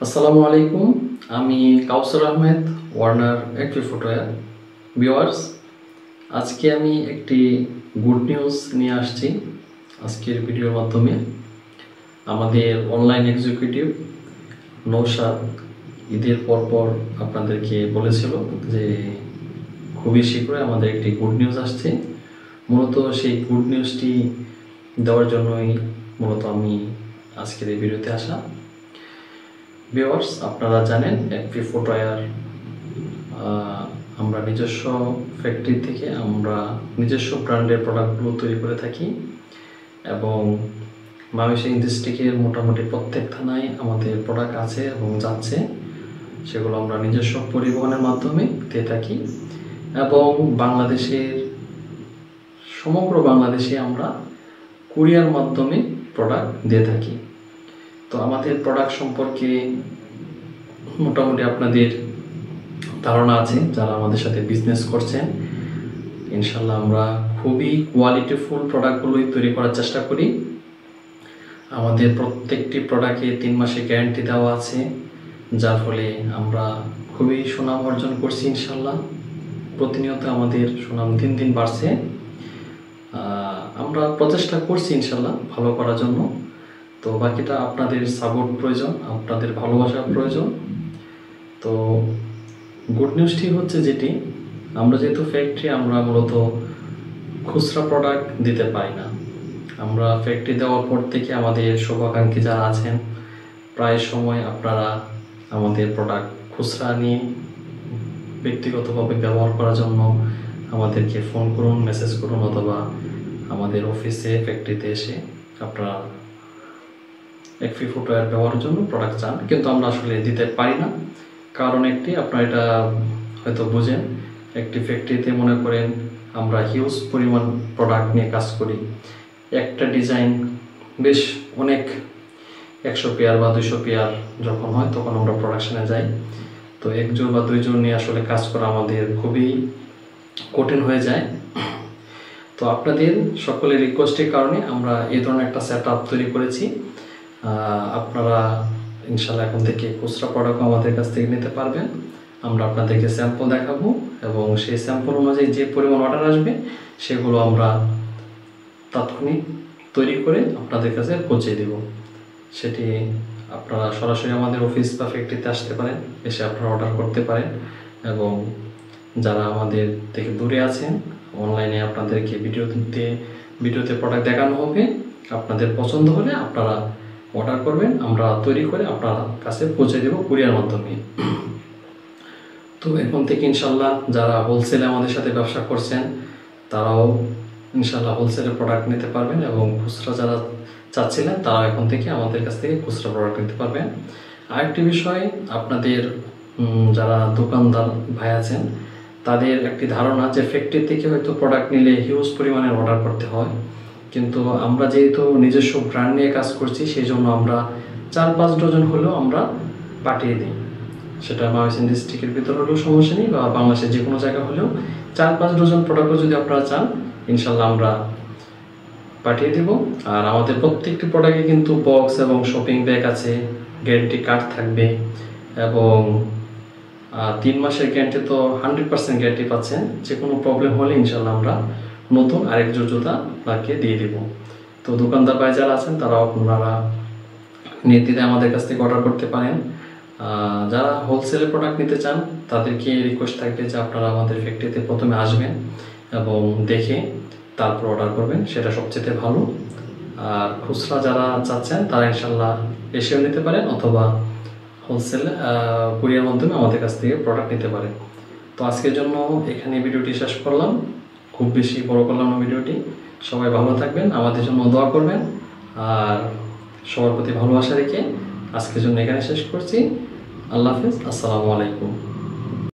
আসসালামু আলাইকুম। আমি Kawsar Ahmed, Warner agri footwear. Viewers, আজকে আমি একটি গুড নিউজ নিয়ে আসছি আজকের ভিডিওর মাধ্যমে। আমাদের অনলাইন এক্সিকিউটিভ নৌশাদ ঈদের পরপর আপনাদেরকে বলেছিল যে খুবই শীঘ্রই আমাদের একটি গুড নিউজ আসছে। মূলত সেই গুড নিউজটি দেওয়ার জন্যই মূলত আমি আজকের এই ভিডিওতে আসা। ভিউয়ার্স, আপনারা জানেন এগ্রি ফুটওয়্যার আমরা নিজস্ব ফ্যাক্টরি থেকে আমরা নিজস্ব ব্র্যান্ডের প্রোডাক্টগুলো তৈরি করে থাকি এবং ময়মনসিংহ ডিস্ট্রিক্টের মোটামুটি প্রত্যেক থানায় আমাদের প্রোডাক্ট আছে এবং যাচ্ছে। সেগুলো আমরা নিজস্ব পরিবহনের মাধ্যমে দিয়ে থাকি এবং সমগ্র বাংলাদেশে আমরা কুরিয়ার মাধ্যমে প্রোডাক্ট দিয়ে থাকি। তো আমাদের প্রোডাক্ট সম্পর্কে মোটামুটি আপনাদের ধারণা আছে যারা আমাদের সাথে বিজনেস করছেন। ইনশাল্লাহ আমরা খুবই কোয়ালিটিফুল প্রোডাক্টগুলোই তৈরি করার চেষ্টা করি। আমাদের প্রত্যেকটি প্রোডাক্টে 3 মাসের গ্যারান্টি দেওয়া আছে, যার ফলে আমরা খুবই সুনাম অর্জন করছি। ইনশাল্লাহ প্রতিনিয়ত আমাদের সুনাম দিন দিন বাড়ছে। আমরা প্রচেষ্টা করছি ইনশাল্লাহ ভালো করার জন্য। তো বাকিটা আপনাদের সাপোর্ট প্রয়োজন, আপনাদের ভালোবাসার প্রয়োজন। তো গুড নিউজটি হচ্ছে যেটি, আমরা যেহেতু ফ্যাক্টরি, আমরা মূলত খুচরা প্রোডাক্ট দিতে পাই না। আমরা ফ্যাক্টরি দেওয়ার পর থেকে আমাদের শুভাকাঙ্ক্ষী যারা আছেন প্রায় সময় আপনারা আমাদের প্রোডাক্ট খুচরা নিয়ে ব্যক্তিগতভাবে ব্যবহার করার জন্য আমাদেরকে ফোন করুন, মেসেজ করুন, অথবা আমাদের অফিসে ফ্যাক্টরিতে এসে আপনারা এগ্রি ফুটওয়্যার ব্যবহারের জন্য প্রোডাক্ট চান, কিন্তু আমরা আসলে দিতে পারি না। কারণ একটি, আপনারা এটা হয়তো বোঝেন, একটি ফ্যাক্টরিতে মনে করেন আমরা হিউজ পরিমাণ প্রোডাক্ট নিয়ে কাজ করি। একটা ডিজাইন বেশ অনেক 100 পেয়ার বা 200 পেয়ার যখন হয় তখন আমরা প্রোডাকশনে যাই। তো 1 জন বা 2 জন নিয়ে আসলে কাজ করা আমাদের খুবই কঠিন হয়ে যায়। তো আপনাদের সকলের রিকোয়েস্টের কারণে আমরা এই ধরনের একটা সেট আপ তৈরি করেছি। আপনারা ইনশাল্লাহ এখন থেকে খুচরা প্রোডাক্ট আমাদের কাছ থেকে নিতে পারবেন। আমরা আপনাদেরকে স্যাম্পল দেখাবো এবং সেই স্যাম্পল অনুযায়ী যে পরিমাণ অর্ডার আসবে সেগুলো আমরা তাৎক্ষণিক তৈরি করে আপনাদের কাছে পৌঁছে দেব। সেটি আপনারা সরাসরি আমাদের অফিস বা ফ্যাক্টরিতে আসতে পারেন, এসে আপনারা অর্ডার করতে পারেন। এবং যারা আমাদের থেকে দূরে আছেন, অনলাইনে আপনাদেরকে ভিডিওতে প্রোডাক্ট দেখানো হবে। আপনাদের পছন্দ হলে আপনারা অর্ডার করবেন, আমরা তৈরি করে আপনার কাছে পৌঁছে দেব কুরিয়ার মাধ্যমে। তো এখন থেকে ইনশাল্লাহ যারা হোলসেলে আমাদের সাথে ব্যবসা করছেন তারাও ইনশাল্লাহ হোলসেলে প্রোডাক্ট নিতে পারবেন এবং খুচরা যারা চাচ্ছিলেন তারা এখন থেকে আমাদের কাছ থেকে খুচরা প্রোডাক্ট নিতে পারবেন। আরেকটি বিষয়, আপনাদের যারা দোকানদার ভাই আছেন তাদের একটি ধারণা যে ফ্যাক্টরি থেকে হয়তো প্রোডাক্ট নিলে হিউজ পরিমাণের অর্ডার করতে হয়, কিন্তু আমরা যেহেতু নিজস্ব ব্র্যান্ড নিয়ে কাজ করছি সেই জন্য আমরা 4-5 ডজন হলেও আমরা পাঠিয়ে দিই। সেটা ময়মনসিংহ ডিস্ট্রিক্টের ভিতরে হলেও সমস্যা নেই, বা বাংলাদেশের যে কোনো জায়গা হলেও 4-5 ডজন প্রোডাক্টও যদি আপনারা চান ইনশাল্লাহ আমরা পাঠিয়ে দেব। আর আমাদের প্রত্যেকটি প্রোডাক্টে কিন্তু বক্স এবং শপিং ব্যাগ আছে, গ্যারান্টি কার্ড থাকবে এবং 3 মাসের গ্যারান্টি তো 100% গ্যারান্টি পাচ্ছেন। যে কোনো প্রবলেম হলে ইনশাল্লাহ আমরা নতুন আরেক জোড়া আপনাকে দিয়ে দেব। তো দোকানদার ভাই যারা আছেন তারা আপনারা নির্দ্বিধায় আমাদের কাছ থেকে অর্ডার করতে পারেন। যারা হোলসেলে প্রোডাক্ট নিতে চান তাদেরকে রিকোয়েস্ট থাকবে যে আপনারা আমাদের ফ্যাক্টরিতে প্রথমে আসবেন এবং দেখে তারপর অর্ডার করবেন, সেটা সবচেয়ে ভালো। আর খুচরা যারা চাচ্ছেন তারা ইনশাল্লাহ এসেও নিতে পারেন অথবা হোলসেল কুরিয়ার মাধ্যমে আমাদের কাছ থেকে প্রোডাক্ট নিতে পারেন। তো আজকের জন্য এখানে ভিডিওটি শেষ করলাম, খুব বেশি বড় করলাম না ভিডিওটি। সবাই ভালো থাকবেন, আমাদের জন্য দোয়া করবেন, আর সবার প্রতি ভালোবাসা রেখে আজকের জন্য এখানে শেষ করছি। আল্লাহ হাফেজ, আসসালামু আলাইকুম।